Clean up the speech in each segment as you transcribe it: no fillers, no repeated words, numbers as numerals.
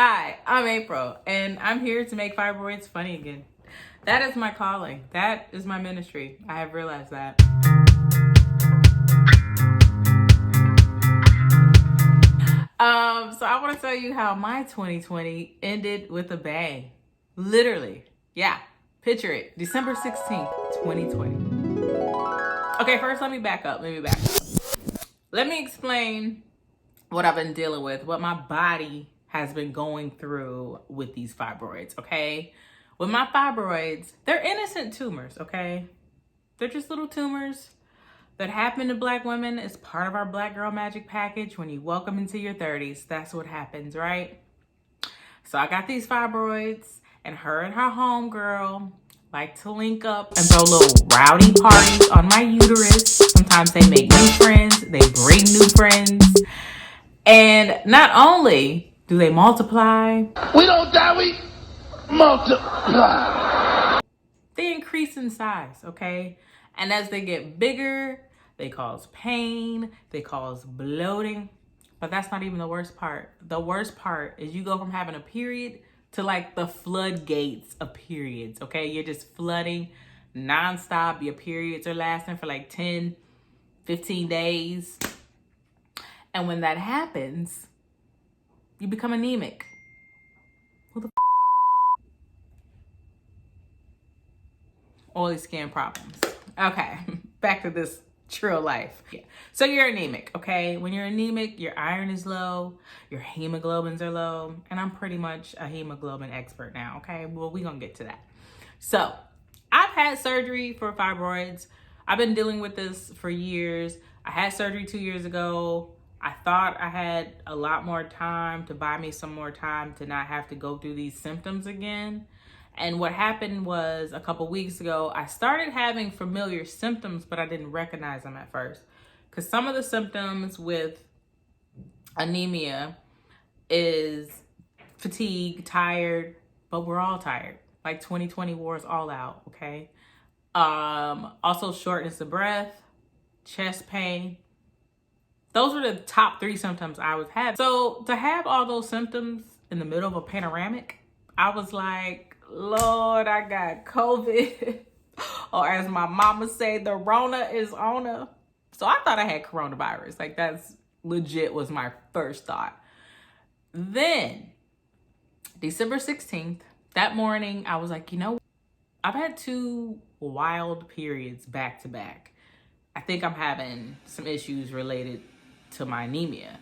Hi, I'm April, and I'm here to make fibroids funny again. That is my calling. That is my ministry. I have realized that. So I want to tell you how my 2020 ended with a bang. Literally. Yeah. Picture it. December 16th, 2020. Okay, first let me back up. Let me explain what I've been dealing with, what my body has been going through with these fibroids, okay? With my fibroids, they're innocent tumors, okay? They're just little tumors that happen to Black women. It's part of our Black girl magic package. When you welcome into your 30s, that's what happens, right? So I got these fibroids, and her homegirl like to link up and throw little rowdy parties on my uterus. Sometimes they make new friends, they bring new friends. And not only do they multiply, we don't die, we multiply. They increase in size, okay? And as they get bigger, they cause pain, they cause bloating. But that's not even the worst part. The worst part is you go from having a period to like the floodgates of periods, okay? You're just flooding nonstop. Your periods are lasting for like 10, 15 days. And when that happens, you become anemic. Who the oily skin problems. Okay, back to this trill life. Yeah. So you're anemic, okay? When you're anemic, your iron is low, your hemoglobins are low, and I'm pretty much a hemoglobin expert now, okay? Well, we're gonna get to that. So I've had surgery for fibroids. I've been dealing with this for years. I had surgery 2 years ago. I thought I had a lot more time to buy me some more time to not have to go through these symptoms again. And what happened was a couple weeks ago, I started having familiar symptoms, but I didn't recognize them at first. Because some of the symptoms with anemia is fatigue, tired, but we're all tired. Like 2020 wore us all out, okay? Also shortness of breath, chest pain. Those were the top 3 symptoms I was having. So to have all those symptoms in the middle of a panoramic, I was like, Lord, I got COVID. Or as my mama said, the Rona is on her. So I thought I had coronavirus. Like that's legit was my first thought. Then December 16th, that morning, I was like, you know, I've had 2 wild periods back to back. I think I'm having some issues related to my anemia.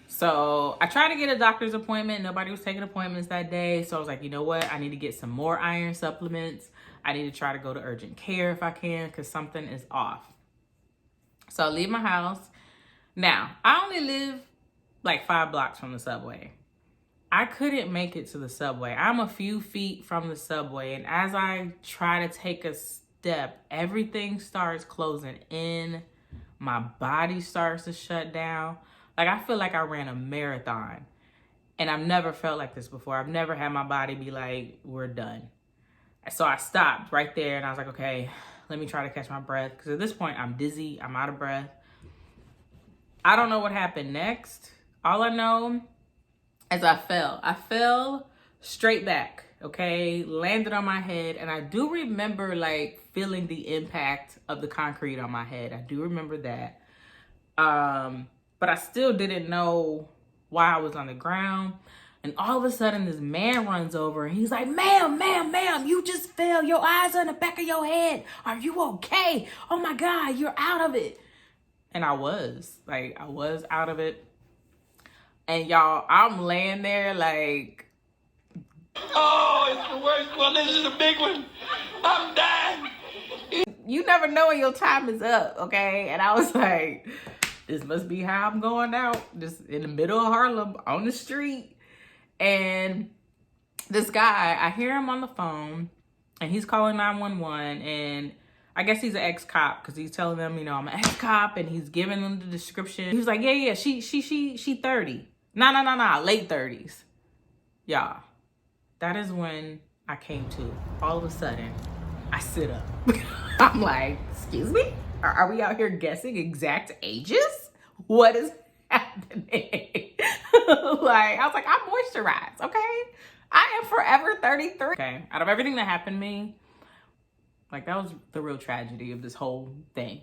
So I tried to get a doctor's appointment. Nobody was taking appointments that day. So I was like, you know what? I need to get some more iron supplements. I need to try to go to urgent care if I can because something is off. So I leave my house. Now, I only live like 5 blocks from the subway. I couldn't make it to the subway. I'm a few feet from the subway. And as I try to take a step, everything starts closing in. My body starts to shut down. Like I feel like I ran a marathon. And I've never felt like this before. I've never had my body be like, we're done. So I stopped right there and I was like, okay, let me try to catch my breath. Because at this point, I'm dizzy. I'm out of breath. I don't know what happened next. All I know is I fell. I fell straight back, okay? Landed on my head. And I do remember like feeling the impact of the concrete on my head. I do remember that. But I still didn't know why I was on the ground. And all of a sudden, this man runs over and he's like, ma'am, you just fell. Your eyes are in the back of your head. Are you okay? Oh my God, you're out of it. And I was out of it. And y'all, I'm laying there like, Oh, it's the worst one. This is a big one. I'm dying. You never know when your time is up, okay? And I was like, this must be how I'm going out. Just in the middle of Harlem, on the street. And this guy, I hear him on the phone, and he's calling 911, and I guess he's an ex-cop, because he's telling them, you know, I'm an ex-cop, and he's giving them the description. He was like, yeah, she 30. No, late 30s. Y'all, that is when I came to. All of a sudden, I sit up. I'm like, excuse me? Are we out here guessing exact ages? What is happening? Like, I was like, I'm moisturized, okay? I am forever 33. Okay, out of everything that happened to me, like, that was the real tragedy of this whole thing.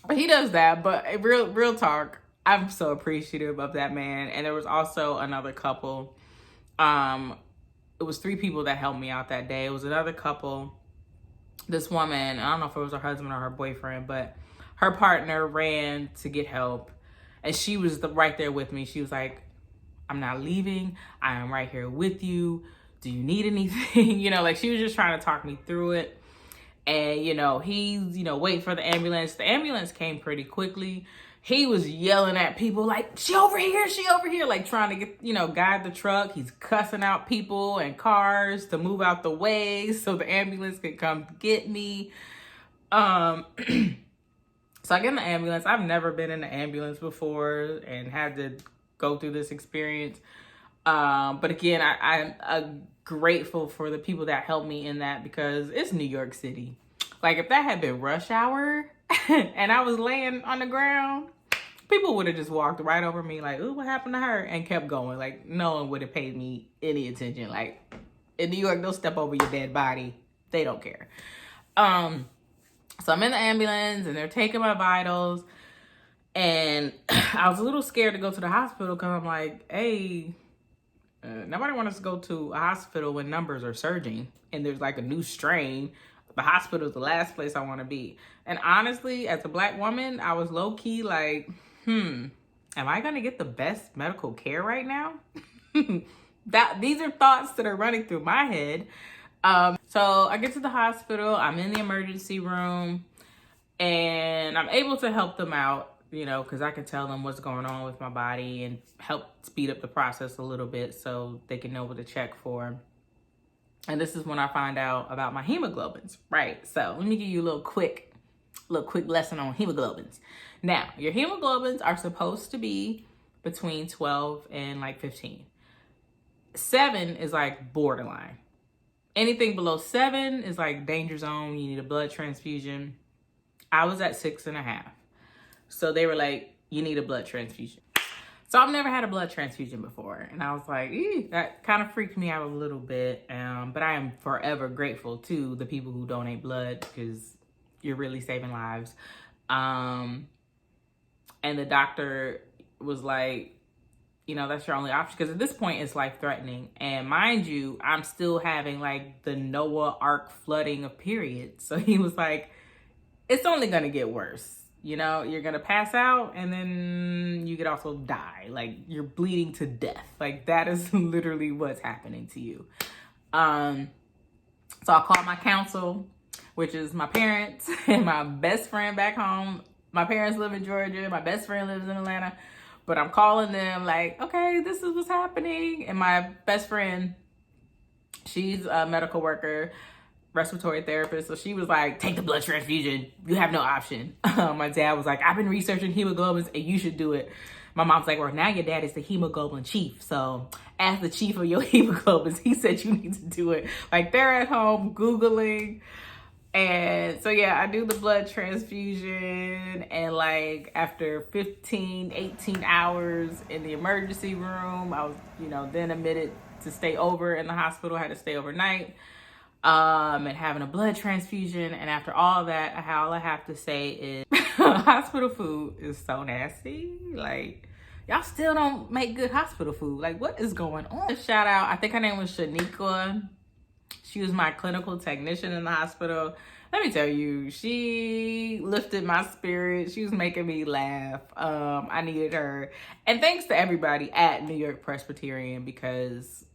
But he does that, but real talk, I'm so appreciative of that man. And there was also another couple. It was 3 people that helped me out that day. It was another couple. This woman, I don't know if it was her husband or her boyfriend, but her partner ran to get help. And she was right there with me. She was like, I'm not leaving. I am right here with you. Do you need anything? You know, like, she was just trying to talk me through it. And, you know, he's, you know, waiting for the ambulance. The ambulance came pretty quickly. He was yelling at people like, she over here, like trying to get, you know, guide the truck. He's cussing out people and cars to move out the way so the ambulance could come get me. So I get in the ambulance. I've never been in the ambulance before and had to go through this experience. But again, I'm grateful for the people that helped me in that, because it's New York City. Like, if that had been rush hour and I was laying on the ground, people would have just walked right over me like, ooh, what happened to her? And kept going. Like, no one would have paid me any attention. Like, in New York, they'll step over your dead body. They don't care. So I'm in the ambulance and they're taking my vitals. And I was a little scared to go to the hospital because I'm like, hey, nobody wants us to go to a hospital when numbers are surging and there's like a new strain. The hospital is the last place I want to be. And honestly, as a Black woman, I was low key like, am I going to get the best medical care right now? These are thoughts that are running through my head. So I get to the hospital, I'm in the emergency room, and I'm able to help them out, you know, because I can tell them what's going on with my body and help speed up the process a little bit so they can know what to check for. And this is when I find out about my hemoglobins, right? So let me give you a little quick lesson on hemoglobins. Now, your hemoglobins are supposed to be between 12 and like 15. 7 is like borderline. Anything below 7 is like danger zone. You need a blood transfusion. I was at 6.5. So they were like, you need a blood transfusion. So I've never had a blood transfusion before. And I was like, that kind of freaked me out a little bit. But I am forever grateful to the people who donate blood, because you're really saving lives. And the doctor was like, you know, that's your only option, because at this point it's life threatening. And mind you, I'm still having like the Noah Ark flooding of periods. So he was like, it's only going to get worse. You know, you're going to pass out and then you could also die. Like, you're bleeding to death. Like, that is literally what's happening to you. So I called my counsel, which is my parents and my best friend back home. My parents live in Georgia. My best friend lives in Atlanta. But I'm calling them like, okay, this is what's happening. And my best friend, she's a medical worker, respiratory therapist. So she was like, take the blood transfusion. You have no option. My dad was like, I've been researching hemoglobins and you should do it. My mom's like, well, now your dad is the hemoglobin chief. So as the chief of your hemoglobins, he said you need to do it. Like, they're at home Googling. And so, yeah, I do the blood transfusion. And like after 15, 18 hours in the emergency room, I was, you know, then admitted to stay over in the hospital. I had to stay overnight. And having a blood transfusion. And after all that, all I have to say is hospital food is so nasty. Like, y'all still don't make good hospital food. Like, what is going on? Shout out, I think her name was Shaniqua. She was my clinical technician in the hospital. Let me tell you, she lifted my spirit. She was making me laugh. I needed her. And thanks to everybody at New York Presbyterian, because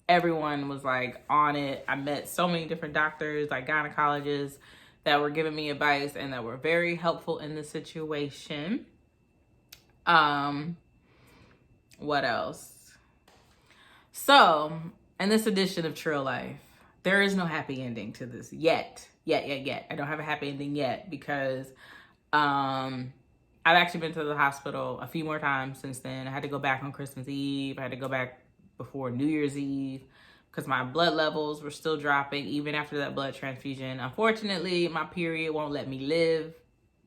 everyone was like on it. I met so many different doctors, like gynecologists, that were giving me advice and that were very helpful in the situation. What else? So, in this edition of Trill Life, there is no happy ending to this yet. I don't have a happy ending yet, because I've actually been to the hospital a few more times since then. I had to go back on Christmas Eve. I had to go back before New Year's Eve because my blood levels were still dropping even after that blood transfusion. Unfortunately, my period won't let me live,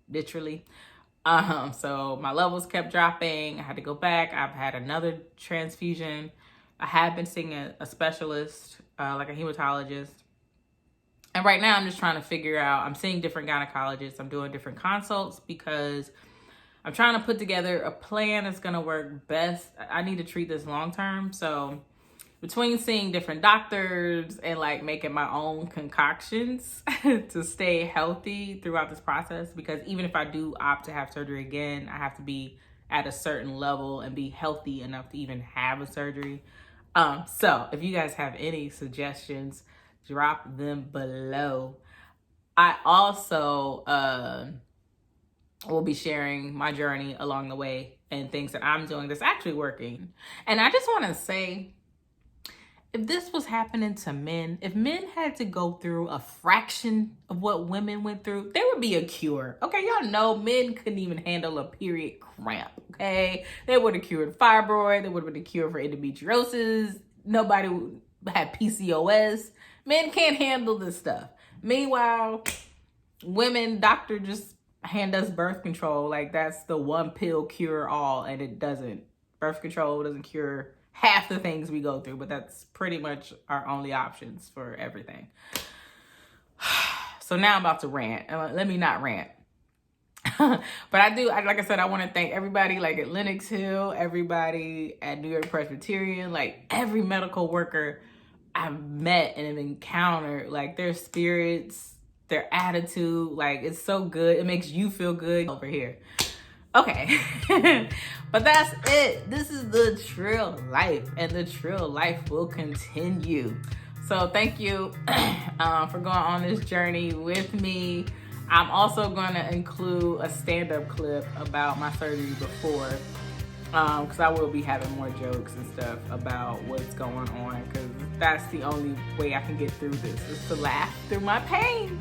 literally. So my levels kept dropping. I had to go back. I've had another transfusion. I have been seeing a specialist, like a hematologist. And right now I'm just trying to figure out, I'm seeing different gynecologists. I'm doing different consults because I'm trying to put together a plan that's going to work best. I need to treat this long term. So between seeing different doctors and like making my own concoctions to stay healthy throughout this process, because even if I do opt to have surgery again, I have to be at a certain level and be healthy enough to even have a surgery. So if you guys have any suggestions, drop them below. I also will be sharing my journey along the way and things that I'm doing that's actually working. And I just want to say, if this was happening to men, if men had to go through a fraction of what women went through, there would be a cure. Okay, y'all know men couldn't even handle a period cramp, okay? They would have cured fibroid. They would have been a cure for endometriosis. Nobody had PCOS. Men can't handle this stuff. Meanwhile, women, doctor just hand us birth control. Like, that's the one pill cure all, and it doesn't. Birth control doesn't cure half the things we go through, but that's pretty much our only options for everything. So now I'm about to rant. Let me not rant. But like I said, I want to thank everybody like at Lenox Hill, everybody at New York Presbyterian, like every medical worker I've met and have encountered, like their spirits, their attitude, like it's so good. It makes you feel good over here. Okay, but that's it. This is the Trill Life, and the Trill Life will continue. So thank you for going on this journey with me. I'm also going to include a stand-up clip about my surgery before, because I will be having more jokes and stuff about what's going on, because that's the only way I can get through this, is to laugh through my pain.